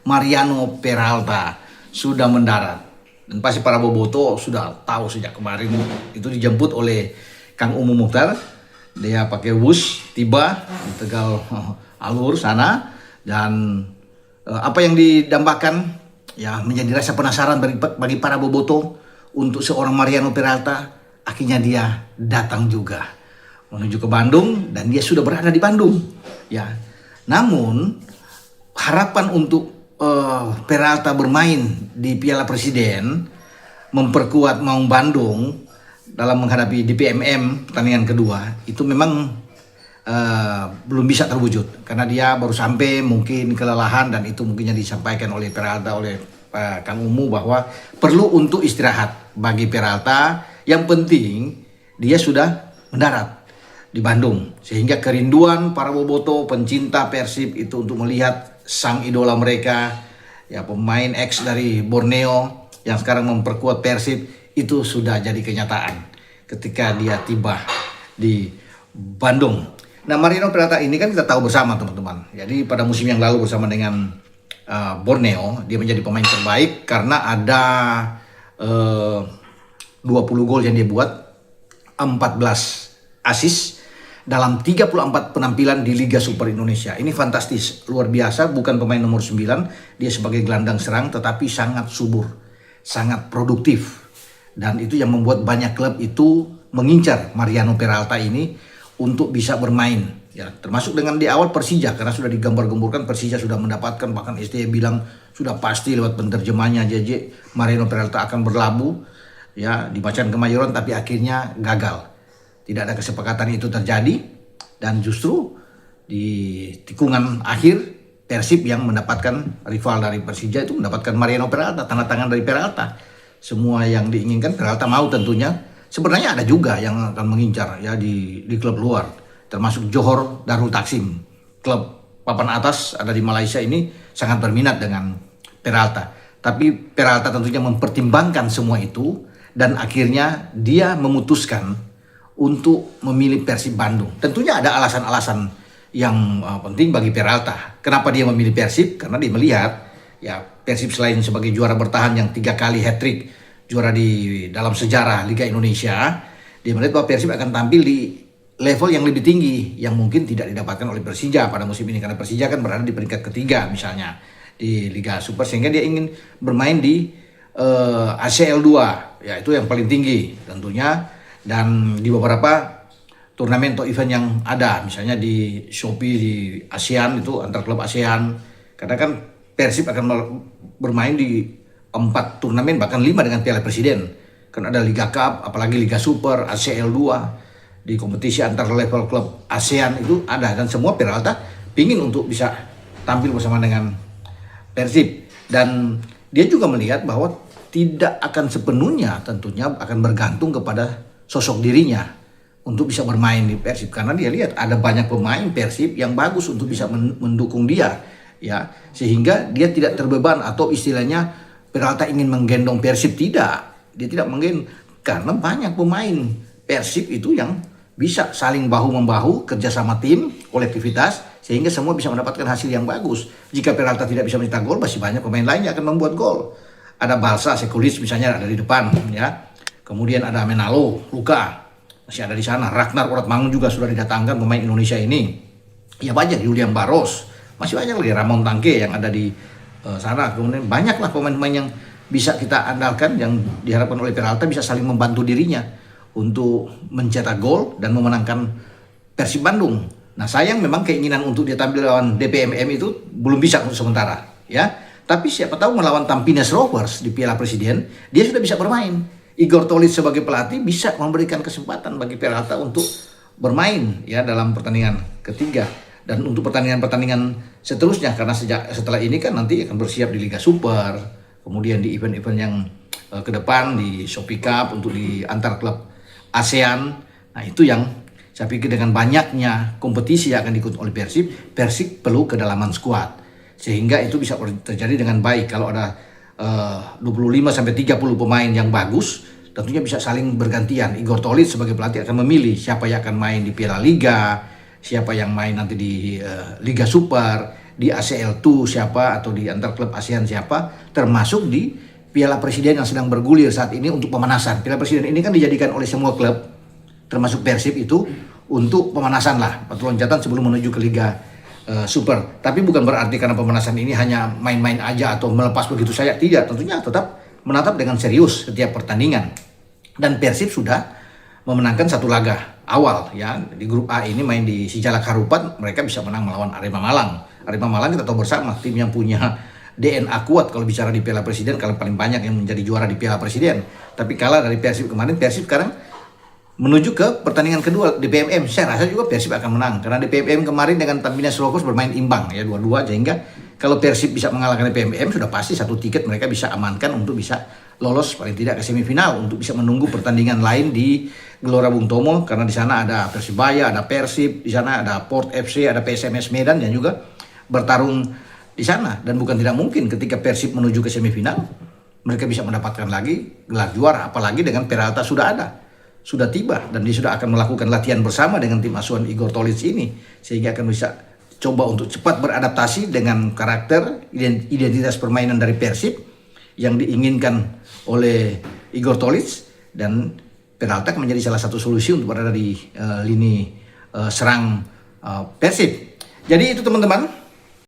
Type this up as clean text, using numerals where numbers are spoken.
Mariano Peralta sudah mendarat. Dan pasti para boboto sudah tahu sejak kemarin itu dijemput oleh Kang Umu Mukhtar. Dia pakai bus tiba di Tegal Alur sana, dan apa yang didambakan ya menjadi rasa penasaran bagi para boboto untuk seorang Mariano Peralta. Akhirnya dia datang juga menuju ke Bandung, dan dia sudah berada di Bandung ya. Namun harapan untuk Peralta bermain di Piala Presiden, memperkuat Maung Bandung dalam menghadapi DPMM pertandingan kedua, itu memang belum bisa terwujud karena dia baru sampai, mungkin kelelahan, dan itu mungkinnya disampaikan oleh Peralta oleh Kang Umu bahwa perlu untuk istirahat bagi Peralta. Yang penting dia sudah mendarat di Bandung, sehingga kerinduan para boboto pencinta Persib itu untuk melihat sang idola mereka ya, pemain ex dari Borneo yang sekarang memperkuat Persib, itu sudah jadi kenyataan ketika dia tiba di Bandung. Nah, Mariano Peralta ini kan kita tahu bersama teman-teman. Jadi pada musim yang lalu bersama dengan Borneo, dia menjadi pemain terbaik karena ada 20 gol yang dia buat, 14 assist dalam 34 penampilan di Liga Super Indonesia. Ini fantastis, luar biasa. Bukan pemain nomor 9, dia sebagai gelandang serang, tetapi sangat subur, sangat produktif. Dan itu yang membuat banyak klub itu mengincar Mariano Peralta ini untuk bisa bermain. Ya, termasuk dengan di awal Persija, karena sudah digambar-gemburkan Persija sudah mendapatkan, bahkan STY bilang sudah pasti lewat penerjemahnya JJ, Mariano Peralta akan berlabuh ya di Macan Kemayoran, tapi akhirnya gagal. Tidak ada kesepakatan itu terjadi, dan justru di tikungan akhir Persib yang mendapatkan rival dari Persija itu mendapatkan Mariano Peralta, tanda tangan dari Peralta. Semua yang diinginkan Peralta mau tentunya. Sebenarnya ada juga yang akan mengincar ya di klub luar, termasuk Johor Darul Taksim. Klub papan atas ada di Malaysia ini sangat berminat dengan Peralta. Tapi Peralta tentunya mempertimbangkan semua itu, dan akhirnya dia memutuskan untuk memilih Persib Bandung. Tentunya ada alasan-alasan yang penting bagi Peralta. Kenapa dia memilih Persib? Karena dia melihat ya Persib selain sebagai juara bertahan yang 3 kali hat-trick, juara di dalam sejarah Liga Indonesia, dia melihat bahwa Persib akan tampil di level yang lebih tinggi yang mungkin tidak didapatkan oleh Persija pada musim ini, karena Persija kan berada di peringkat ketiga misalnya di Liga Super, sehingga dia ingin bermain di ACL 2 ya, itu yang paling tinggi tentunya. Dan di beberapa turnamen atau event yang ada, misalnya di Shopee di ASEAN, itu antar klub ASEAN, karena kan Persib akan bermain di 4 turnamen, bahkan 5 dengan Piala Presiden, kan ada Liga Cup, apalagi Liga Super, ACL 2, di kompetisi antar level klub ASEAN itu ada, dan semua Peralta pingin untuk bisa tampil bersama dengan Persib. Dan dia juga melihat bahwa tidak akan sepenuhnya tentunya akan bergantung kepada sosok dirinya untuk bisa bermain di Persib, karena dia lihat ada banyak pemain Persib yang bagus untuk bisa mendukung dia ya, sehingga dia tidak terbeban, atau istilahnya Peralta ingin menggendong Persib, tidak, dia tidak menggendong, karena banyak pemain Persib itu yang bisa saling bahu-membahu, kerjasama tim, kolektivitas, sehingga semua bisa mendapatkan hasil yang bagus. Jika Peralta tidak bisa mencetak gol, masih banyak pemain lain yang akan membuat gol. Ada Balsa, Sekulis misalnya ada di depan ya. Kemudian ada Menalo, Luka, masih ada di sana. Ragnar Uratmangun juga sudah didatangkan pemain Indonesia ini. Ya banyak, Julian Barros, masih banyak lagi, Ramon Tangke yang ada di sana. Kemudian banyaklah pemain-pemain yang bisa kita andalkan, yang diharapkan oleh Peralta bisa saling membantu dirinya untuk mencetak gol dan memenangkan Persib Bandung. Nah, sayang memang keinginan untuk dia tampil lawan DPMM itu belum bisa untuk sementara ya. Tapi siapa tahu melawan Tampines Rovers di Piala Presiden dia sudah bisa bermain. Igor Tolit sebagai pelatih bisa memberikan kesempatan bagi Peralta untuk bermain ya dalam pertandingan ketiga, dan untuk pertandingan-pertandingan seterusnya, karena setelah ini kan nanti akan bersiap di Liga Super, kemudian di event-event yang ke depan di Shopee Cup untuk di antar klub ASEAN. Nah, itu yang saya pikir dengan banyaknya kompetisi yang akan diikuti oleh Persib perlu kedalaman skuad, sehingga itu bisa terjadi dengan baik. Kalau ada 25 sampai 30 pemain yang bagus, tentunya bisa saling bergantian. Igor Tolit sebagai pelatih akan memilih siapa yang akan main di Piala Liga, siapa yang main nanti di Liga Super, di ACL2 siapa atau di antar klub ASEAN siapa, termasuk di Piala Presiden yang sedang bergulir saat ini untuk pemanasan. Piala Presiden ini kan dijadikan oleh semua klub, termasuk Persib itu, untuk pemanasan lah, batu loncatan sebelum menuju ke Liga Super. Tapi bukan berarti karena pemanasan ini hanya main-main aja atau melepas begitu saja. Tidak, tentunya tetap menatap dengan serius setiap pertandingan. Dan Persib sudah memenangkan satu laga awal ya. Di grup A ini main di Sijalak Harupat, mereka bisa menang melawan Arema Malang. Arema Malang kita tahu bersama tim yang punya DNA kuat kalau bicara di Piala Presiden, kalau paling banyak yang menjadi juara di Piala Presiden. Tapi kalah dari Persib kemarin, Persib sekarang menuju ke pertandingan kedua di PMM. Saya rasa juga Persib akan menang karena di PMM kemarin dengan Tampines Locos bermain imbang ya 2-2, sehingga kalau Persib bisa mengalahkan di PMM sudah pasti satu tiket mereka bisa amankan untuk bisa lolos paling tidak ke semifinal, untuk bisa menunggu pertandingan lain di Gelora Bung Tomo, karena di sana ada Persibaya, ada Persib, di sana ada Port FC, ada PSMS Medan yang juga bertarung di sana. Dan bukan tidak mungkin ketika Persib menuju ke semifinal mereka bisa mendapatkan lagi gelar juara, apalagi dengan Peralta sudah tiba dan dia sudah akan melakukan latihan bersama dengan tim asuhan Igor Tolic ini, sehingga akan bisa coba untuk cepat beradaptasi dengan karakter identitas permainan dari Persib yang diinginkan oleh Igor Tolic, dan Peralta akan menjadi salah satu solusi untuk berada di lini serang Persib. Jadi itu teman-teman,